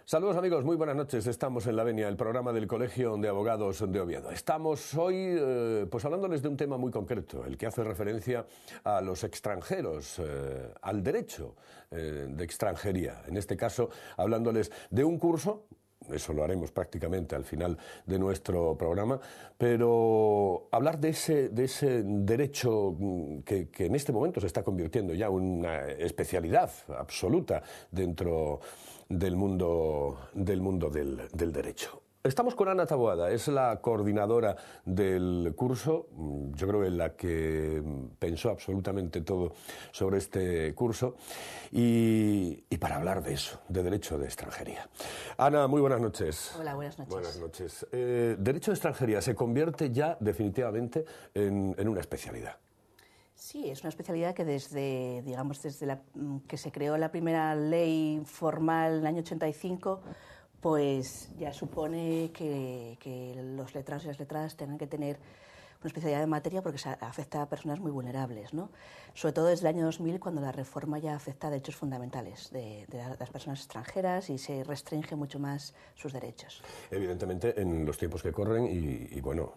Saludos amigos, muy buenas noches. Estamos en La Venia, el programa del Colegio de Abogados de Oviedo. Estamos hoy pues hablándoles de un tema muy concreto, el que hace referencia a los extranjeros, al derecho de extranjería. En este caso, hablándoles de un curso. Eso lo haremos prácticamente al final de nuestro programa, pero hablar de ese derecho que en este momento se está convirtiendo ya en una especialidad absoluta dentro del mundo del derecho. Estamos con Ana Taboada, es la coordinadora del curso, yo creo en la que pensó absolutamente todo sobre este curso, y para hablar de eso, de derecho de extranjería. Ana, muy buenas noches. Hola, buenas noches. Buenas noches. Derecho de extranjería se convierte ya definitivamente en una especialidad. Sí, es una especialidad que desde que se creó la primera ley formal en el año 85, pues ya supone que los letrados y las letradas tengan que tener una especialidad de materia porque se afecta a personas muy vulnerables, ¿no? Sobre todo desde el año 2000, cuando la reforma ya afecta a derechos fundamentales de las personas extranjeras y se restringe mucho más sus derechos. Evidentemente, en los tiempos que corren y bueno,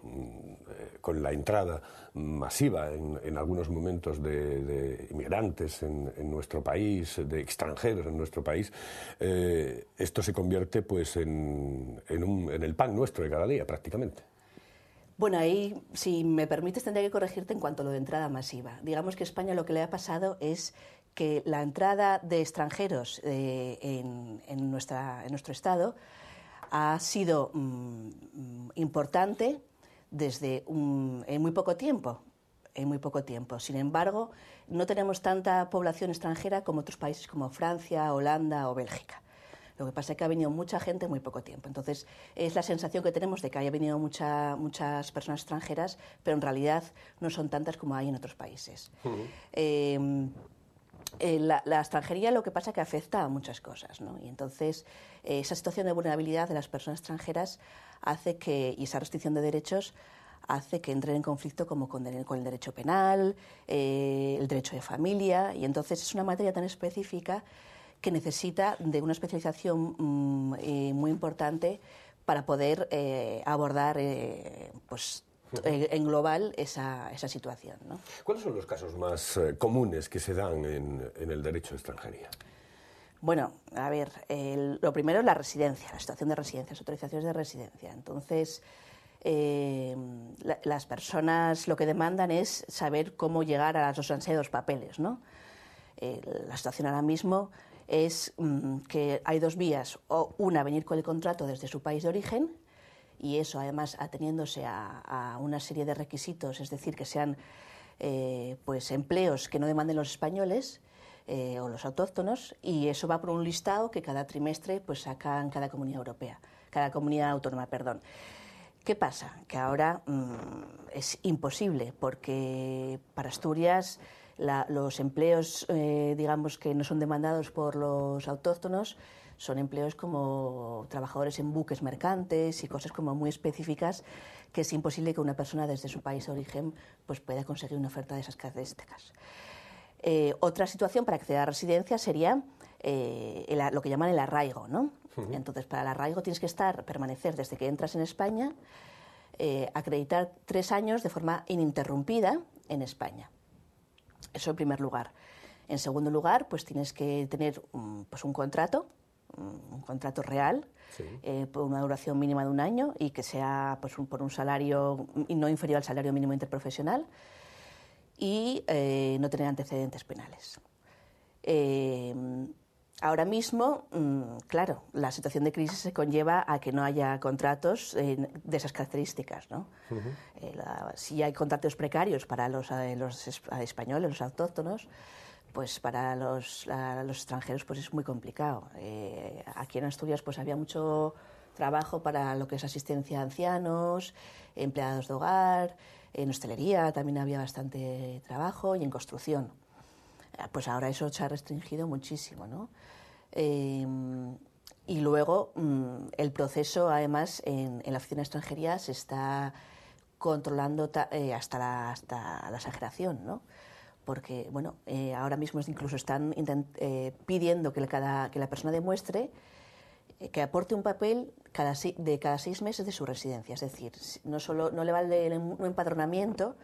con la entrada masiva en algunos momentos de inmigrantes en nuestro país, de extranjeros en nuestro país, esto se convierte pues en el pan nuestro de cada día prácticamente. Bueno, ahí, si me permites, tendría que corregirte en cuanto a lo de entrada masiva. Digamos que a España lo que le ha pasado es que la entrada de extranjeros en nuestro Estado ha sido importante en muy poco tiempo. Sin embargo, no tenemos tanta población extranjera como otros países como Francia, Holanda o Bélgica. Lo que pasa es que ha venido mucha gente en muy poco tiempo. Entonces, es la sensación que tenemos de que haya venido muchas personas extranjeras, pero en realidad no son tantas como hay en otros países. La extranjería lo que pasa es que afecta a muchas cosas, ¿no? Y entonces, esa situación de vulnerabilidad de las personas extranjeras y esa restricción de derechos hace que entren en conflicto como con el derecho penal, el derecho de familia, y entonces es una materia tan específica que necesita de una especialización muy importante para poder abordar en global esa situación, ¿no? ¿Cuáles son los casos más comunes que se dan en el derecho de extranjería? Bueno, a ver, lo primero es la residencia, la situación de residencia, las autorizaciones de residencia. Entonces, las personas lo que demandan es saber cómo llegar a los ansiados papeles, ¿no? La situación ahora mismo es que hay dos vías, o una, venir con el contrato desde su país de origen, y eso además ateniéndose a una serie de requisitos, es decir, que sean pues empleos que no demanden los españoles o los autóctonos, y eso va por un listado que cada trimestre pues sacan cada comunidad autónoma, perdón. ¿Qué pasa? Que ahora es imposible, porque para Asturias los empleos, digamos, que no son demandados por los autóctonos son empleos como trabajadores en buques mercantes y cosas como muy específicas, que es imposible que una persona desde su país de origen pues pueda conseguir una oferta de esas características. Otra situación para acceder a residencia sería lo que llaman el arraigo, ¿no? Entonces, para el arraigo tienes que permanecer desde que entras en España, acreditar 3 años de forma ininterrumpida en España. Eso en primer lugar. En segundo lugar, pues tienes que tener un contrato real, sí, por una duración mínima de 1 año y que sea pues, por un salario no inferior al salario mínimo interprofesional y no tener antecedentes penales. Ahora mismo, claro, la situación de crisis se conlleva a que no haya contratos de esas características, ¿no? Si hay contratos precarios para los españoles, los autóctonos, pues para los extranjeros pues es muy complicado. Aquí en Asturias pues había mucho trabajo para lo que es asistencia a ancianos, empleados de hogar, en hostelería también había bastante trabajo y en construcción. Pues ahora eso se ha restringido muchísimo, ¿no? Y luego el proceso, además, en la oficina de extranjería se está controlando hasta la exageración, ¿no? Porque, bueno, ahora mismo incluso están pidiendo que la persona demuestre que aporte un papel de cada 6 meses de su residencia. Es decir, no le vale un empadronamiento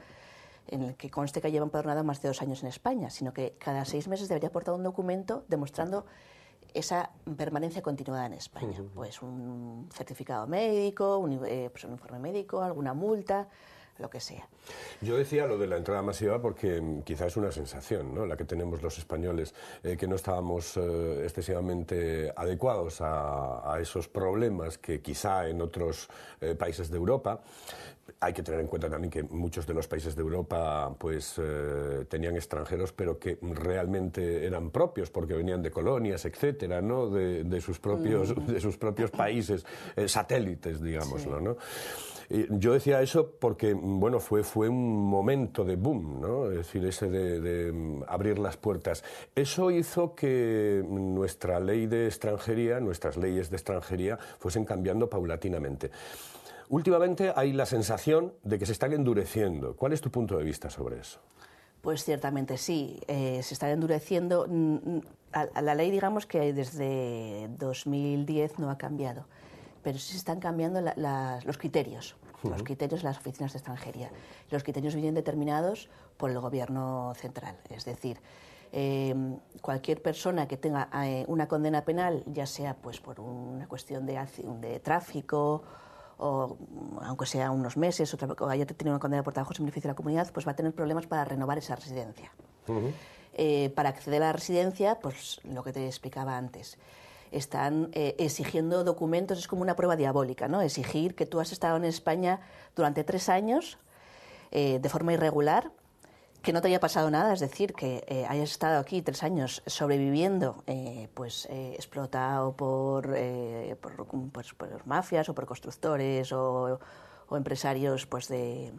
en el que conste que lleva empadronado más de 2 años en España, sino que cada 6 meses debería aportar un documento demostrando esa permanencia continuada en España. Pues un certificado médico, pues un informe médico, alguna multa, lo que sea. Yo decía lo de la entrada masiva porque quizás es una sensación, ¿no?, la que tenemos los españoles, que no estábamos excesivamente adecuados a esos problemas que quizá en otros países de Europa. Hay que tener en cuenta también que muchos de los países de Europa pues tenían extranjeros, pero que realmente eran propios porque venían de colonias, etcétera, ¿no?, de sus propios países, satélites, digámoslo, ¿no? Yo decía eso porque, bueno, fue un momento de boom, ¿no? Es decir, ese de abrir las puertas. Eso hizo que nuestra ley de extranjería, nuestras leyes de extranjería, fuesen cambiando paulatinamente. Últimamente hay la sensación de que se están endureciendo. ¿Cuál es tu punto de vista sobre eso? Pues ciertamente sí, se está endureciendo. La ley, digamos que desde 2010 no ha cambiado, pero sí se están cambiando los criterios. Los criterios de las oficinas de extranjería. Los criterios vienen determinados por el Gobierno central. Es decir, cualquier persona que tenga una condena penal, ya sea pues por una cuestión de tráfico, o aunque sea unos meses, o haya tenido una condena por trabajo sin beneficio de la comunidad, pues va a tener problemas para renovar esa residencia. Para acceder a la residencia, pues lo que te explicaba antes, están exigiendo documentos, es como una prueba diabólica, ¿no? Exigir que tú has estado en España durante 3 años de forma irregular, que no te haya pasado nada, es decir, que hayas estado aquí 3 años sobreviviendo, explotado por mafias o por constructores o empresarios pues de...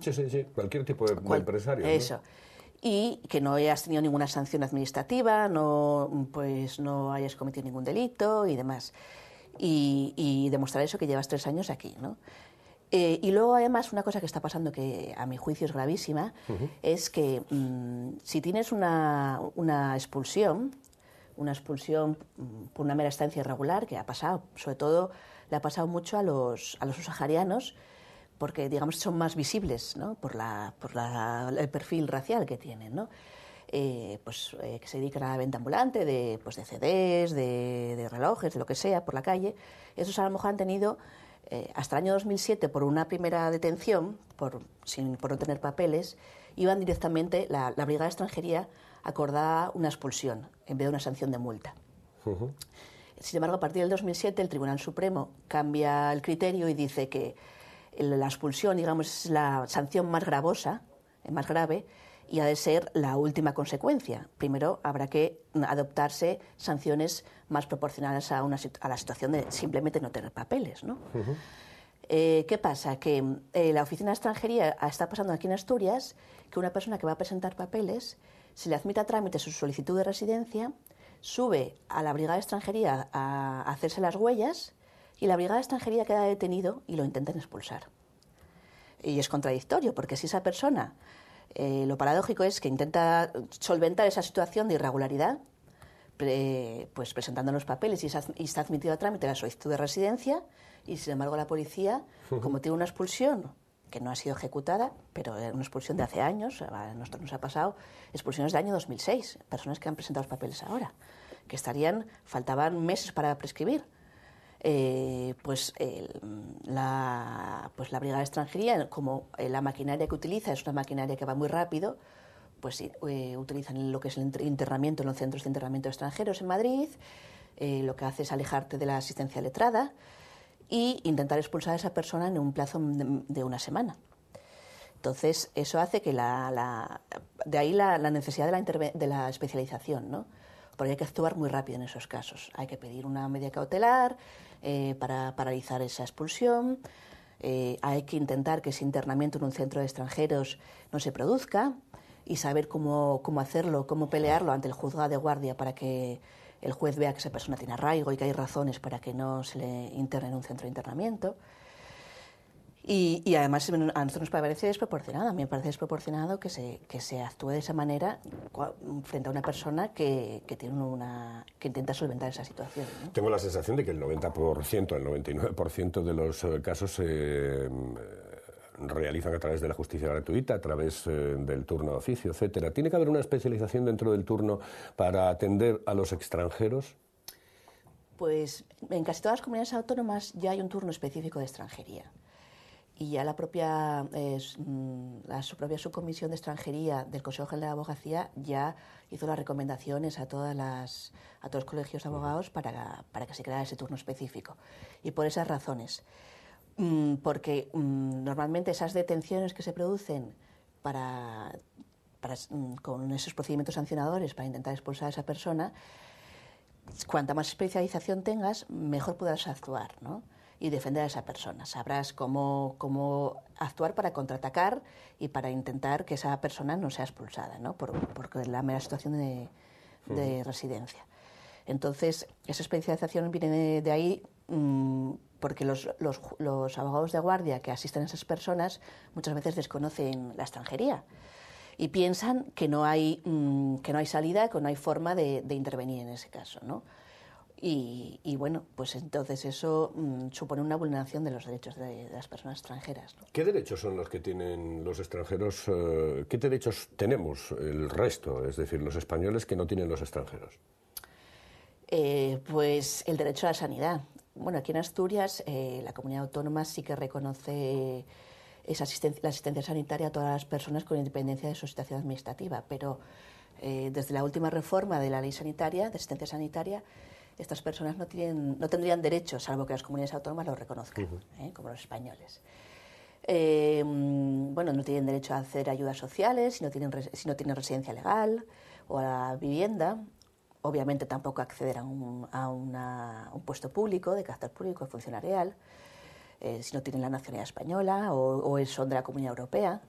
Sí, cualquier tipo de empresario. Eso. ¿No? Y que no hayas tenido ninguna sanción administrativa, no hayas cometido ningún delito y demás. Y demostrar eso, que llevas 3 años aquí, ¿no? Y luego, además, una cosa que está pasando que a mi juicio es gravísima, es que si tienes una expulsión por una mera estancia irregular, que ha pasado, sobre todo le ha pasado mucho a los subsaharianos, porque, digamos, son más visibles, ¿no?, por el perfil racial que tienen, ¿no? Que se dedican a la venta ambulante de CDs, de relojes, de lo que sea, por la calle. Esos a lo mejor han tenido, hasta el año 2007, por una primera detención, por no tener papeles, iban directamente, la Brigada de Extranjería acordaba una expulsión en vez de una sanción de multa. Sin embargo, a partir del 2007, el Tribunal Supremo cambia el criterio y dice que la expulsión, digamos, es la sanción más gravosa, más grave, y ha de ser la última consecuencia. Primero habrá que adoptarse sanciones más proporcionales a la situación de simplemente no tener papeles, ¿no? ¿Qué pasa? Que la Oficina de Extranjería está pasando aquí en Asturias que una persona que va a presentar papeles, se le admite a trámite su solicitud de residencia, sube a la Brigada de Extranjería a hacerse las huellas, y la Brigada de Extranjería queda detenido y lo intentan expulsar. Y es contradictorio, porque si esa persona, lo paradójico es que intenta solventar esa situación de irregularidad, pues presentando los papeles y está admitido a trámite la solicitud de residencia, y sin embargo la policía, como tiene una expulsión que no ha sido ejecutada, pero una expulsión de hace años, a nosotros nos ha pasado expulsiones del año 2006, personas que han presentado los papeles ahora, que faltaban meses para prescribir. La Brigada de Extranjería, como la maquinaria que utiliza es una maquinaria que va muy rápido, pues utilizan lo que es el internamiento en los centros de internamiento de extranjeros en Madrid, lo que hace es alejarte de la asistencia letrada y intentar expulsar a esa persona en un plazo de 1 semana. Entonces, eso hace que de ahí la necesidad de la especialización, ¿no? Porque hay que actuar muy rápido en esos casos. Hay que pedir una medida cautelar para paralizar esa expulsión. Hay que intentar que ese internamiento en un centro de extranjeros no se produzca y saber cómo hacerlo, cómo pelearlo ante el juzgado de guardia para que el juez vea que esa persona tiene arraigo y que hay razones para que no se le interne en un centro de internamiento. Y además a nosotros nos parece desproporcionado, a mí me parece desproporcionado que se actúe de esa manera frente a una persona que intenta solventar esa situación, ¿no? Tengo la sensación de que el 90%, el 99% de los casos se realizan a través de la justicia gratuita, a través del turno de oficio, etcétera. ¿Tiene que haber una especialización dentro del turno para atender a los extranjeros? Pues en casi todas las comunidades autónomas ya hay un turno específico de extranjería. Y ya la propia subcomisión de extranjería del Consejo General de Abogacía ya hizo las recomendaciones a todos los colegios de abogados para que se creara ese turno específico. Y por esas razones. Porque normalmente esas detenciones que se producen con esos procedimientos sancionadores para intentar expulsar a esa persona, cuanta más especialización tengas, mejor podrás actuar, ¿no? Y defender a esa persona. Sabrás cómo actuar para contraatacar y para intentar que esa persona no sea expulsada, ¿no? por la mera situación de residencia. Entonces, esa especialización viene de ahí porque los abogados de guardia que asisten a esas personas muchas veces desconocen la extranjería y piensan que no hay salida, que no hay forma de intervenir en ese caso, ¿no? Y bueno, pues entonces eso supone una vulneración de los derechos de las personas extranjeras, ¿no? ¿Qué derechos son los que tienen los extranjeros? ¿Qué derechos tenemos el resto, es decir, los españoles que no tienen los extranjeros? Pues el derecho a la sanidad. Bueno, aquí en Asturias la comunidad autónoma sí que reconoce la asistencia sanitaria a todas las personas con independencia de su situación administrativa, pero desde la última reforma de la ley sanitaria, de asistencia sanitaria, estas personas no tendrían derecho, salvo que las comunidades autónomas lo reconozcan, como los españoles. Bueno, no tienen derecho a acceder a ayudas sociales si no tienen residencia legal o a la vivienda. Obviamente tampoco acceder a un puesto público, de carácter público, funcionarial, si no tienen la nacionalidad española o son de la Comunidad Europea.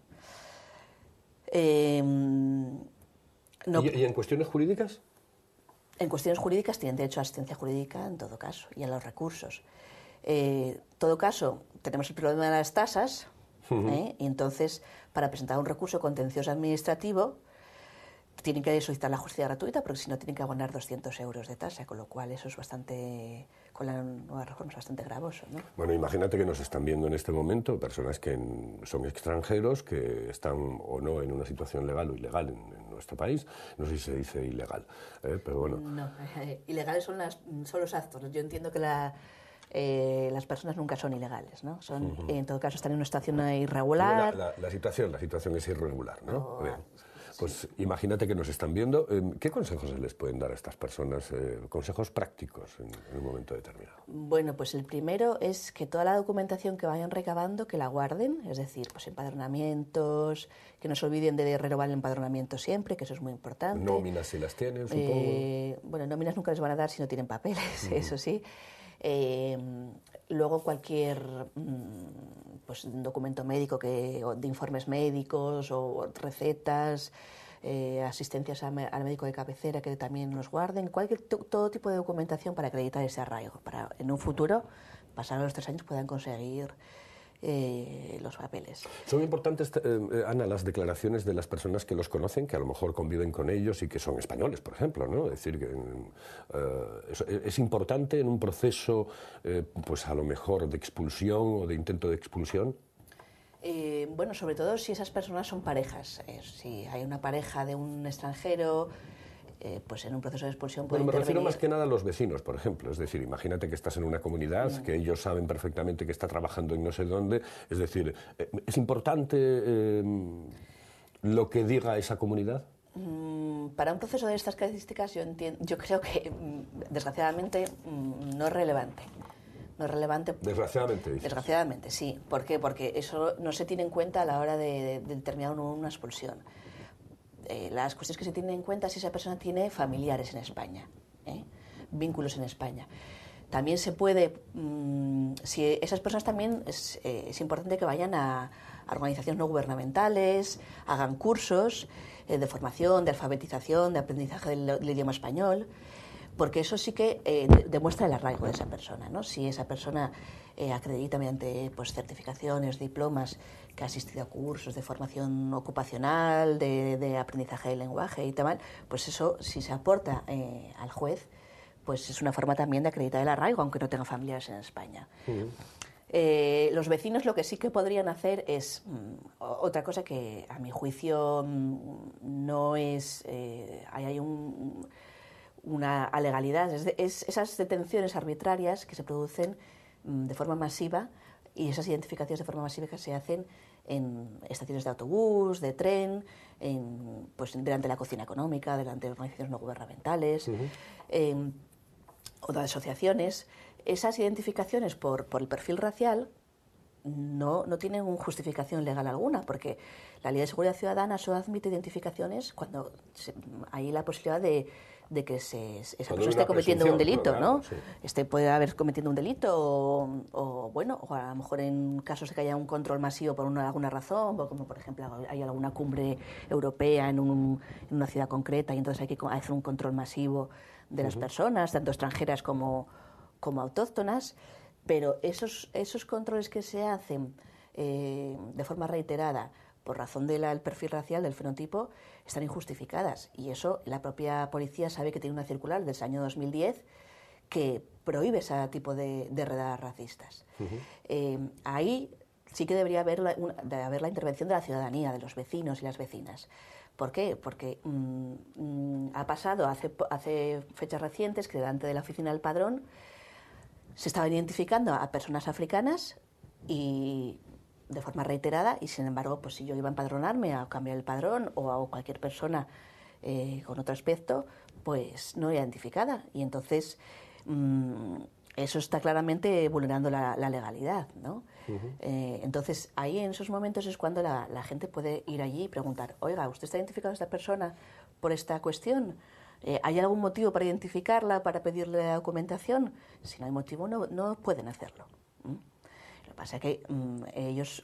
¿Y en cuestiones jurídicas? En cuestiones jurídicas tienen derecho a asistencia jurídica en todo caso y a los recursos. En todo caso, tenemos el problema de las tasas, y entonces para presentar un recurso contencioso administrativo tienen que solicitar la justicia gratuita, porque si no tienen que abonar 200 euros de tasa, con lo cual eso es bastante, con la nueva reforma es bastante gravoso, ¿no? Bueno, imagínate que nos están viendo en este momento personas que son extranjeros, que están o no en una situación legal o ilegal en nuestro país. No sé si se dice ilegal, pero bueno. No, ilegales son los actos. Yo entiendo que las personas nunca son ilegales, ¿no? En todo caso están en una situación irregular. La situación es irregular, ¿no? Bien. Pues imagínate que nos están viendo. ¿Qué consejos se les pueden dar a estas personas? Consejos prácticos en un momento determinado. Bueno, pues el primero es que toda la documentación que vayan recabando, que la guarden, es decir, pues empadronamientos, que no se olviden de renovar el empadronamiento siempre, que eso es muy importante. Nóminas si las tienen, supongo. Bueno, nóminas nunca les van a dar si no tienen papeles, eso sí. Luego cualquier documento médico de informes médicos o recetas, asistencias al médico de cabecera que también los guarden, todo tipo de documentación para acreditar ese arraigo, para en un futuro, pasados los 3 años, puedan conseguir los papeles. Son importantes, Ana, las declaraciones de las personas que los conocen, que a lo mejor conviven con ellos y que son españoles, por ejemplo, ¿no? Es decir, que es importante en un proceso, pues a lo mejor de expulsión o de intento de expulsión. Bueno, sobre todo si esas personas son parejas. Si hay una pareja de un extranjero, pues en un proceso de expulsión puede intervenir. Me refiero más que nada a los vecinos, por ejemplo. Es decir, imagínate que estás en una comunidad, que ellos saben perfectamente que está trabajando en no sé dónde. Es decir, ¿es importante lo que diga esa comunidad? Para un proceso de estas características yo creo que, desgraciadamente, no es relevante. No es relevante. Desgraciadamente, dices. Desgraciadamente, sí. ¿Por qué? Porque eso no se tiene en cuenta a la hora de determinar una expulsión. Las cuestiones que se tienen en cuenta es si esa persona tiene familiares en España, vínculos en España. También se puede, si esas personas también es importante que vayan a organizaciones no gubernamentales, hagan cursos de formación, de alfabetización, de aprendizaje del idioma español, porque eso sí que demuestra el arraigo de esa persona, ¿no? Si esa persona acredita mediante pues, certificaciones, diplomas, que ha asistido a cursos de formación ocupacional, de aprendizaje del lenguaje y tal, pues eso, si se aporta al juez, pues es una forma también de acreditar el arraigo, aunque no tenga familiares en España. Los vecinos lo que sí que podrían hacer es otra cosa que a mi juicio no es... hay una alegalidad, es esas detenciones arbitrarias que se producen de forma masiva y esas identificaciones de forma masiva que se hacen en estaciones de autobús, de tren, pues delante de la cocina económica, delante de organizaciones no gubernamentales o de asociaciones. Esas identificaciones por el perfil racial no tienen justificación legal alguna, porque la Ley de Seguridad Ciudadana solo admite identificaciones cuando hay la posibilidad de que esa persona esté cometiendo un delito, ¿no? Sí. Puede haber cometido un delito o a lo mejor en casos de que haya un control masivo por alguna razón, como por ejemplo hay alguna cumbre europea en una ciudad concreta y entonces hay que hacer un control masivo de las personas, tanto extranjeras como autóctonas, pero esos controles que se hacen de forma reiterada por razón del perfil racial, del fenotipo, están injustificadas. Y eso la propia policía sabe que tiene una circular del año 2010 que prohíbe ese tipo de redadas racistas. Ahí sí que debería haber la intervención de la ciudadanía, de los vecinos y las vecinas. ¿Por qué? Porque ha pasado hace fechas recientes que delante de la oficina del padrón se estaban identificando a personas africanas y de forma reiterada, y sin embargo, pues si yo iba a empadronarme a cambiar el padrón o a cualquier persona con otro aspecto, pues no era identificada. Y entonces eso está claramente vulnerando la legalidad, ¿no? Entonces ahí en esos momentos es cuando la gente puede ir allí y preguntar: oiga, ¿usted está identificado a esta persona por esta cuestión? ¿Hay algún motivo para identificarla, para pedirle la documentación? Si no hay motivo, no pueden hacerlo. Lo que pasa es que ellos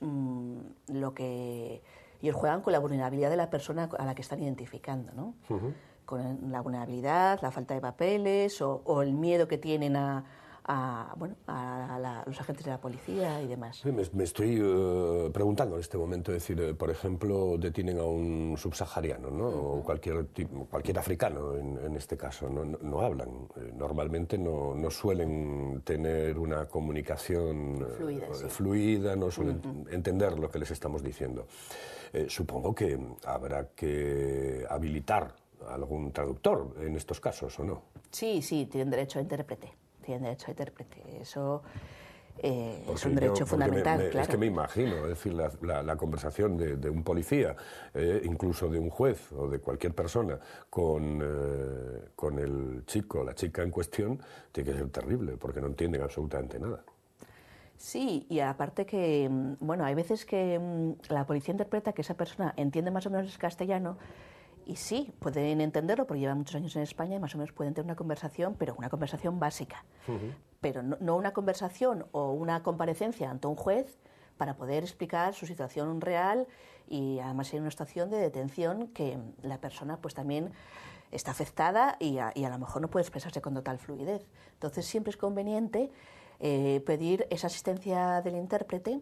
juegan con la vulnerabilidad de la persona a la que están identificando, ¿no? Con la vulnerabilidad, la falta de papeles o el miedo que tienen a los agentes de la policía y demás. Sí, me estoy preguntando en este momento, es decir, por ejemplo, detienen a un subsahariano, ¿no? O cualquier africano en este caso, no hablan, normalmente no suelen tener una comunicación fluida, no suelen entender lo que les estamos diciendo. Supongo que habrá que habilitar algún traductor en estos casos, ¿o no? Sí, tienen derecho a intérprete. Eso es un derecho fundamental, claro. Es que me imagino, es decir, la conversación de un policía, incluso de un juez o de cualquier persona con el chico o la chica en cuestión, tiene que ser terrible, porque no entienden absolutamente nada. Sí, y aparte que, hay veces que la policía interpreta que esa persona entiende más o menos el castellano. Y sí, pueden entenderlo porque llevan muchos años en España y más o menos pueden tener una conversación, pero una conversación básica. Pero no una conversación o una comparecencia ante un juez para poder explicar su situación real y además en una situación de detención que la persona pues también está afectada y a lo mejor no puede expresarse con total fluidez. Entonces siempre es conveniente pedir esa asistencia del intérprete,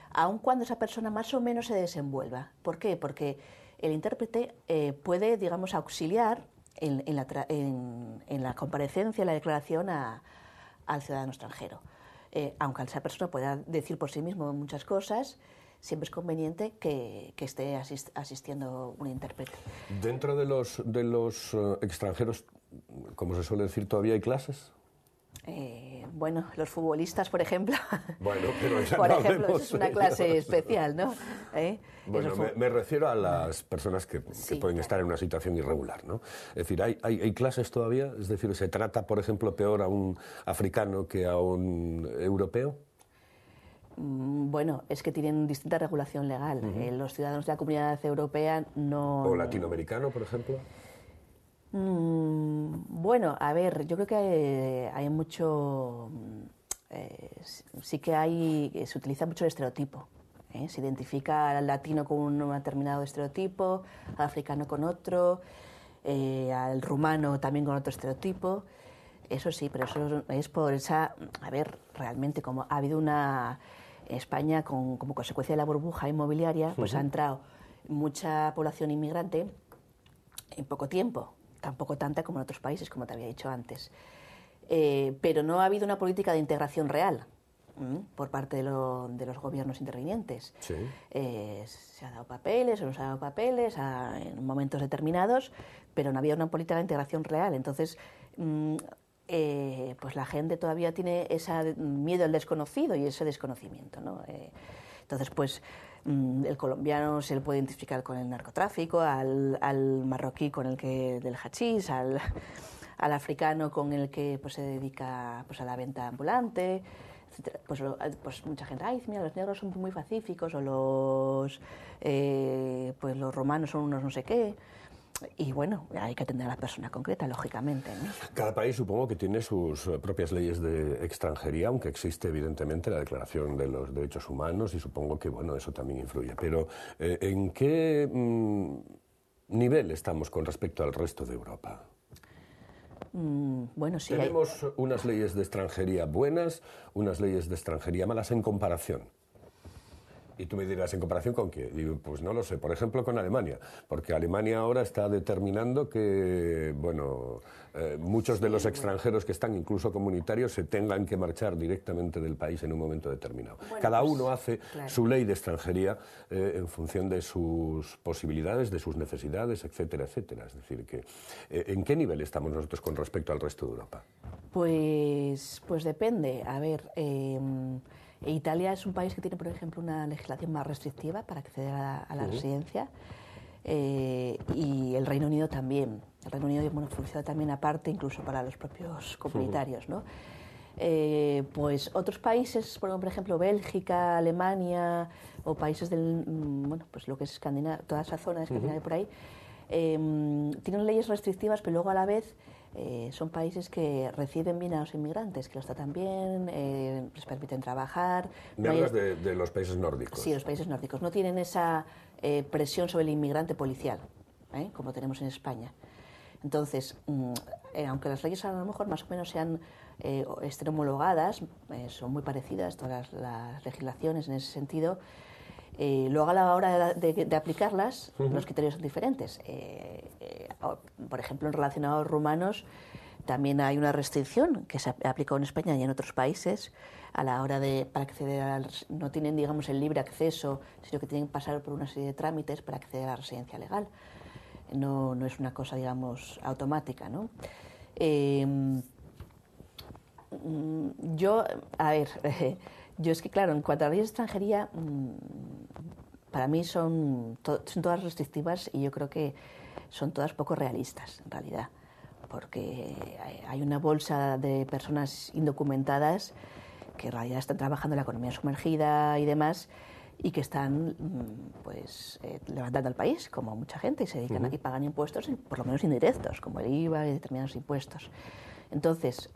aun cuando esa persona más o menos se desenvuelva. ¿Por qué? Porque el intérprete puede, digamos, auxiliar en la comparecencia, en la declaración al ciudadano extranjero. Aunque esa persona pueda decir por sí mismo muchas cosas, siempre es conveniente que esté asistiendo un intérprete. ¿Dentro de los extranjeros, como se suele decir, todavía hay clases? Los futbolistas, por ejemplo. Bueno, pero ya por no ejemplo, eso es una clase especial, ¿no? Bueno, me refiero a las personas que pueden estar en una situación irregular, ¿no? Es decir, ¿hay clases todavía? Es decir, ¿se trata, por ejemplo, peor a un africano que a un europeo? Bueno, es que tienen distinta regulación legal. Los ciudadanos de la Comunidad Europea no... ¿O latinoamericano, por ejemplo? Bueno, a ver, yo creo que hay mucho... sí que se utiliza mucho el estereotipo. Se identifica al latino con un determinado estereotipo, al africano con otro, al rumano también con otro estereotipo. Eso sí, pero eso es por esa... A ver, realmente como ha habido una... España, como consecuencia de la burbuja inmobiliaria, pues ha entrado mucha población inmigrante en poco tiempo, tampoco tanta como en otros países, como te había dicho antes. Pero no ha habido una política de integración real por parte de los gobiernos intervinientes. Sí. Se ha dado papeles o no se ha dado papeles en momentos determinados, pero no había una política de integración real. Entonces, pues la gente todavía tiene ese miedo al desconocido y ese desconocimiento, ¿no? Entonces, pues el colombiano se le puede identificar con el narcotráfico, al marroquí con el que del hachís, al africano con el que pues se dedica pues a la venta ambulante, etcétera. Pues mucha gente, ay, mira, los negros son muy pacíficos, o pues los romanos son unos no sé qué. Y bueno, hay que atender a la persona concreta, lógicamente, ¿no? Cada país supongo que tiene sus propias leyes de extranjería, aunque existe evidentemente la Declaración de los Derechos Humanos y supongo que bueno, eso también influye. Pero ¿en qué nivel estamos con respecto al resto de Europa? Bueno, sí. Tenemos unas leyes de extranjería buenas, unas leyes de extranjería malas en comparación. Y tú me dirás, ¿en comparación con qué? Digo, pues no lo sé. Por ejemplo, con Alemania. Porque Alemania ahora está determinando que, bueno, muchos de los extranjeros que están, incluso comunitarios, se tengan que marchar directamente del país en un momento determinado. Bueno, cada pues, uno hace su ley de extranjería en función de sus posibilidades, de sus necesidades, etcétera, etcétera. Es decir, que ¿en qué nivel estamos nosotros con respecto al resto de Europa? Pues depende. A ver... Italia es un país que tiene, por ejemplo, una legislación más restrictiva para acceder a la residencia y el Reino Unido también. El Reino Unido funciona también aparte, incluso para los propios comunitarios, ¿no? Pues otros países, por ejemplo, Bélgica, Alemania o países del, bueno, pues lo que es Escandinavia, toda esa zona de Escandinavia por ahí, tienen leyes restrictivas, pero luego a la vez son países que reciben bien a los inmigrantes, que los tratan bien, les permiten trabajar. Me hablas de los países nórdicos. Sí, los países nórdicos. No tienen esa presión sobre el inmigrante policial, como tenemos en España. Entonces, aunque las leyes a lo mejor más o menos estén homologadas, son muy parecidas todas las legislaciones en ese sentido, luego a la hora de aplicarlas, los criterios son diferentes. Por ejemplo, en relacionados rumanos también hay una restricción que se ha aplicado en España y en otros países a la hora para acceder no tienen, digamos, el libre acceso, sino que tienen que pasar por una serie de trámites para acceder a la residencia legal. No es una cosa, digamos, automática, ¿no? Yo es que, claro, en cuanto a la ley de extranjería, para mí son todas restrictivas y yo creo que son todas poco realistas, en realidad, porque hay una bolsa de personas indocumentadas que en realidad están trabajando en la economía sumergida y demás, y que están levantando al país, como mucha gente, y se dedican aquí, pagan impuestos, por lo menos indirectos, como el IVA y determinados impuestos. Entonces,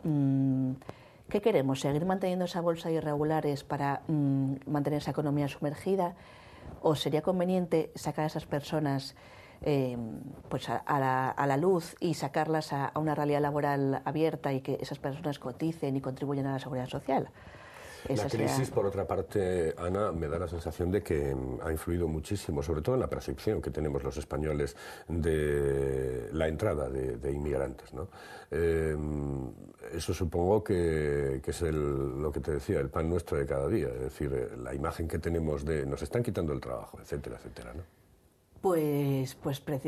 ¿qué queremos? ¿Seguir manteniendo esa bolsa de irregulares para mantener esa economía sumergida? ¿O sería conveniente sacar a esas personas a la luz y sacarlas a una realidad laboral abierta y que esas personas coticen y contribuyan a la seguridad social? La crisis, por otra parte, Ana, me da la sensación de que ha influido muchísimo, sobre todo en la percepción que tenemos los españoles de la entrada de inmigrantes, ¿no? Eso supongo que es lo que te decía, el pan nuestro de cada día, es decir, la imagen que tenemos de nos están quitando el trabajo, etcétera, etcétera, ¿no? Pues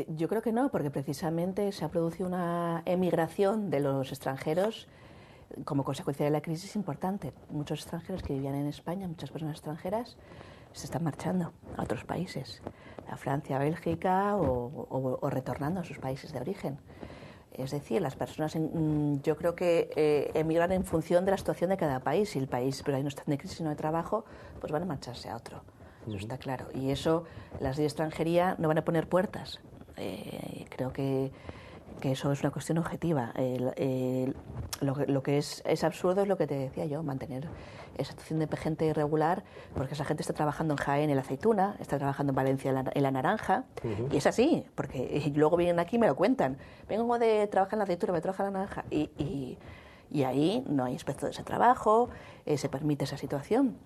yo creo que no, porque precisamente se ha producido una emigración de los extranjeros como consecuencia de la crisis importante. Muchos extranjeros que vivían en España, muchas personas extranjeras, se están marchando a otros países, a Francia, a Bélgica o retornando a sus países de origen. Es decir, las personas, yo creo que emigran en función de la situación de cada país. Si el país, pero ahí no está en crisis, no hay trabajo, pues van a marcharse a otro. Eso está claro. Y eso, las de extranjería no van a poner puertas. Creo que eso es una cuestión objetiva. Lo que es absurdo es lo que te decía yo, mantener esa situación de gente irregular, porque esa gente está trabajando en Jaén en la aceituna, está trabajando en Valencia en la naranja, y es así, porque luego vienen aquí y me lo cuentan. Vengo de trabajar en la aceituna, me trabajo en la naranja, y Y ahí no hay inspectores de trabajo, se permite esa situación.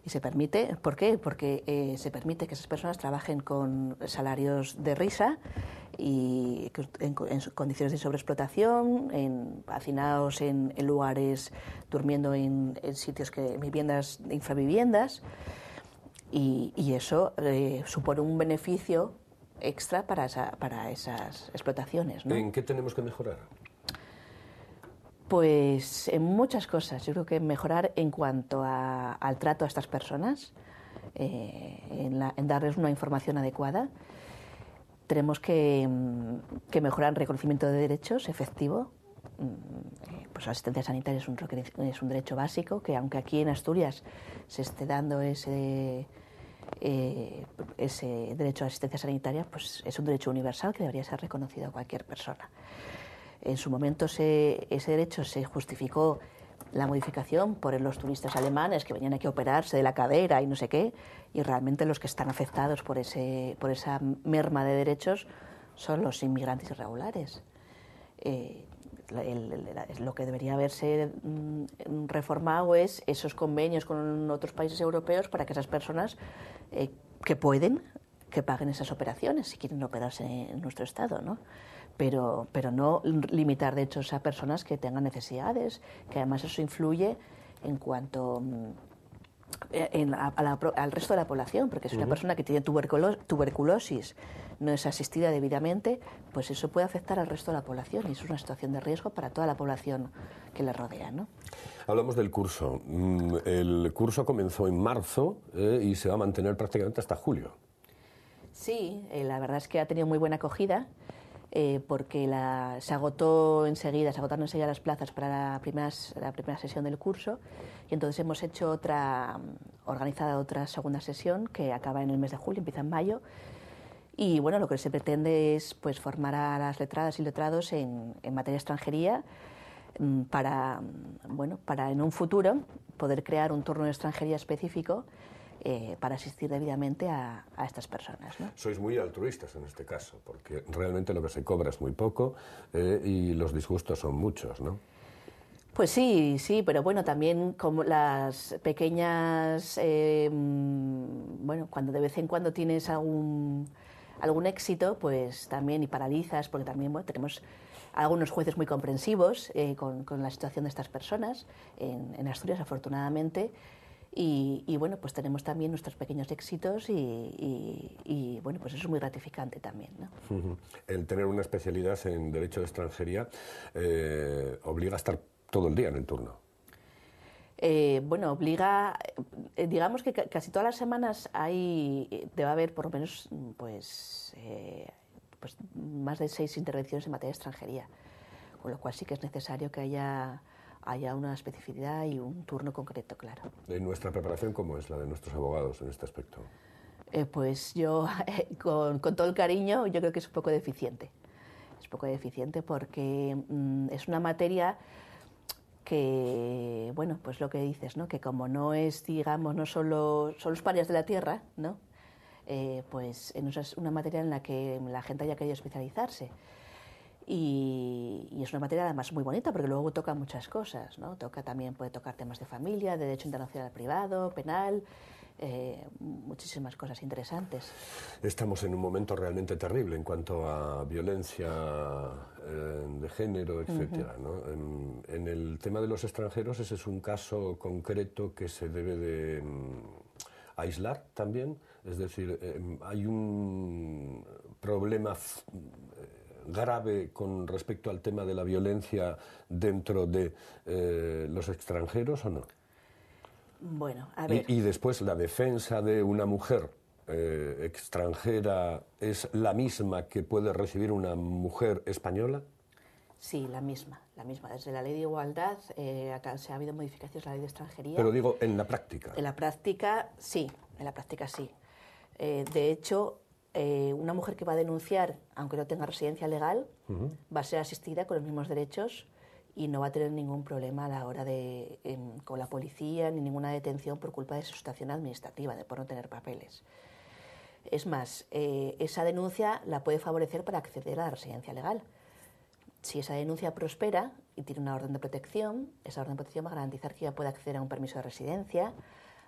Y se permite, ¿por qué? Porque se permite que esas personas trabajen con salarios de risa y en condiciones de sobreexplotación, hacinados en lugares, durmiendo en sitios viviendas, infraviviendas, y eso supone un beneficio extra para esas explotaciones, ¿no? ¿En qué tenemos que mejorar? Pues en muchas cosas. Yo creo que mejorar en cuanto al trato a estas personas, en darles una información adecuada. Tenemos que mejorar el reconocimiento de derechos efectivo. Pues la asistencia sanitaria es un derecho básico, que aunque aquí en Asturias se esté dando ese derecho a asistencia sanitaria, pues es un derecho universal que debería ser reconocido a cualquier persona. En su momento ese derecho se justificó la modificación por los turistas alemanes que venían aquí a operarse de la cadera y no sé qué, y realmente los que están afectados por esa merma de derechos son los inmigrantes irregulares. Lo que debería haberse reformado es esos convenios con otros países europeos para que esas personas que pueden, que paguen esas operaciones si quieren operarse en nuestro Estado, ¿no? Pero no limitar derechos a personas que tengan necesidades, que además eso influye en cuanto al resto de la población, porque si una persona que tiene tuberculosis no es asistida debidamente, pues eso puede afectar al resto de la población y es una situación de riesgo para toda la población que le rodea, ¿no? Hablamos del curso. El curso comenzó en marzo y se va a mantener prácticamente hasta julio. Sí, la verdad es que ha tenido muy buena acogida. Porque se agotaron enseguida las plazas para la primera sesión del curso, y entonces hemos hecho organizada otra segunda sesión que acaba en el mes de julio, empieza en mayo, y bueno, lo que se pretende es pues formar a las letradas y letrados en materia de extranjería para en un futuro poder crear un turno de extranjería específico para asistir debidamente a estas personas, ¿no? Sois muy altruistas en este caso, porque realmente lo que se cobra es muy poco y los disgustos son muchos, ¿no? Pues sí, pero bueno, también como las pequeñas, cuando de vez en cuando tienes algún éxito, pues también y paralizas, porque también tenemos algunos jueces muy comprensivos con la situación de estas personas en Asturias, afortunadamente. Y bueno, pues tenemos también nuestros pequeños éxitos y bueno, pues eso es muy gratificante también, ¿no? El tener una especialidad en Derecho de Extranjería obliga a estar todo el día en el turno. Obliga, digamos que casi todas las semanas debe haber por lo menos pues más de 6 intervenciones en materia de extranjería, con lo cual sí que es necesario que haya una especificidad y un turno concreto, claro. ¿En nuestra preparación cómo es la de nuestros abogados en este aspecto? Pues yo, con todo el cariño, yo creo que es un poco deficiente. Es un poco deficiente porque es una materia que, bueno, pues lo que dices, ¿no? Que como no es, digamos, no solo son los parias de la tierra, ¿no? Pues es una materia en la que la gente haya querido especializarse. Y es una materia además muy bonita porque luego toca muchas cosas, ¿no? Puede tocar temas de familia, de derecho internacional privado, penal, muchísimas cosas interesantes. Estamos en un momento realmente terrible en cuanto a violencia de género, etcétera, ¿no? En el tema de los extranjeros, ese es un caso concreto que se debe de aislar también, es decir, hay un problema grave con respecto al tema de la violencia dentro de los extranjeros, ¿o no? Bueno, a ver. Y después la defensa de una mujer extranjera es la misma que puede recibir una mujer española. Sí, la misma. Desde la ley de igualdad ha habido modificaciones a la ley de extranjería. Pero digo, en la práctica. En la práctica sí. De hecho, una mujer que va a denunciar, aunque no tenga residencia legal, va a ser asistida con los mismos derechos y no va a tener ningún problema a la hora con la policía ni ninguna detención por culpa de su situación administrativa, por no tener papeles. Es más, esa denuncia la puede favorecer para acceder a la residencia legal. Si esa denuncia prospera y tiene una orden de protección, esa orden de protección va a garantizar que ella pueda acceder a un permiso de residencia,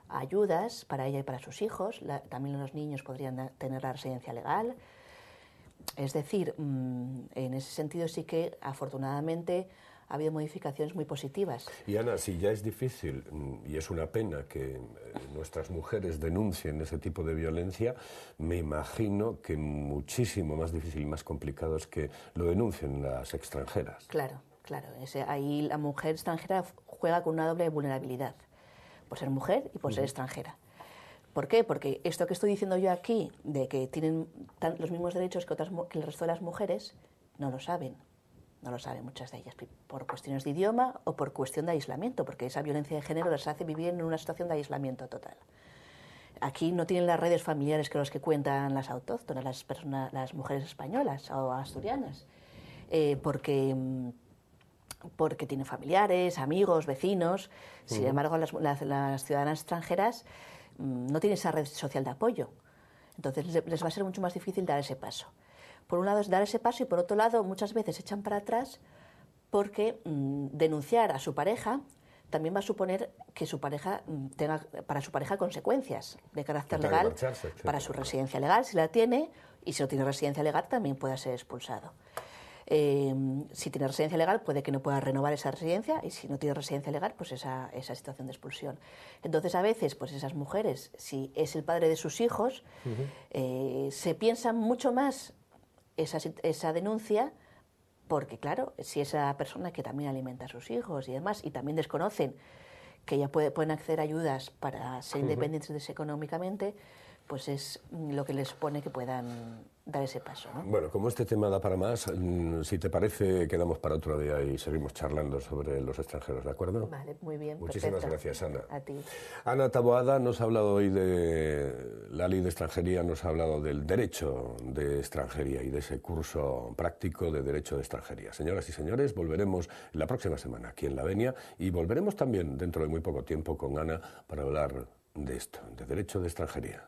a ayudas para ella y para sus hijos. También los niños podrían tener la residencia legal. Es decir, en ese sentido sí que afortunadamente ha habido modificaciones muy positivas. Y Ana, si ya es difícil y es una pena que nuestras mujeres denuncien ese tipo de violencia, me imagino que muchísimo más difícil y más complicado es que lo denuncien las extranjeras. Claro, claro. Ahí la mujer extranjera juega con una doble vulnerabilidad, por ser mujer y por ser extranjera. ¿Por qué? Porque esto que estoy diciendo yo aquí, de que tienen los mismos derechos que el resto de las mujeres, no lo saben. No lo saben muchas de ellas, por cuestiones de idioma o por cuestión de aislamiento, porque esa violencia de género les hace vivir en una situación de aislamiento total. Aquí no tienen las redes familiares que los que cuentan las autóctonas, las mujeres españolas o asturianas, porque tienen familiares, amigos, vecinos. Sin embargo, las ciudadanas extranjeras no tienen esa red social de apoyo. Entonces les va a ser mucho más difícil dar ese paso. Por un lado es dar ese paso y por otro lado muchas veces echan para atrás porque denunciar a su pareja también va a suponer que su pareja tenga para su pareja consecuencias de carácter legal para su residencia legal, si la tiene, y si no tiene residencia legal también pueda ser expulsado. Si tiene residencia legal puede que no pueda renovar esa residencia y si no tiene residencia legal pues esa situación de expulsión. Entonces a veces pues esas mujeres, si es el padre de sus hijos, se piensan mucho más esa denuncia, porque claro, si esa persona que también alimenta a sus hijos y demás, y también desconocen que ya pueden acceder a ayudas para ser independientes económicamente, pues es lo que les pone que puedan dar ese paso, ¿no? Bueno, como este tema da para más, si te parece, quedamos para otro día y seguimos charlando sobre los extranjeros, ¿de acuerdo? Vale, muy bien. Muchísimas perfecto. gracias, Ana. A ti. Ana Taboada nos ha hablado hoy de la ley de extranjería, nos ha hablado del derecho de extranjería y de ese curso práctico de derecho de extranjería. Señoras y señores, volveremos la próxima semana aquí en La Venia y volveremos también dentro de muy poco tiempo con Ana para hablar de esto, de derecho de extranjería.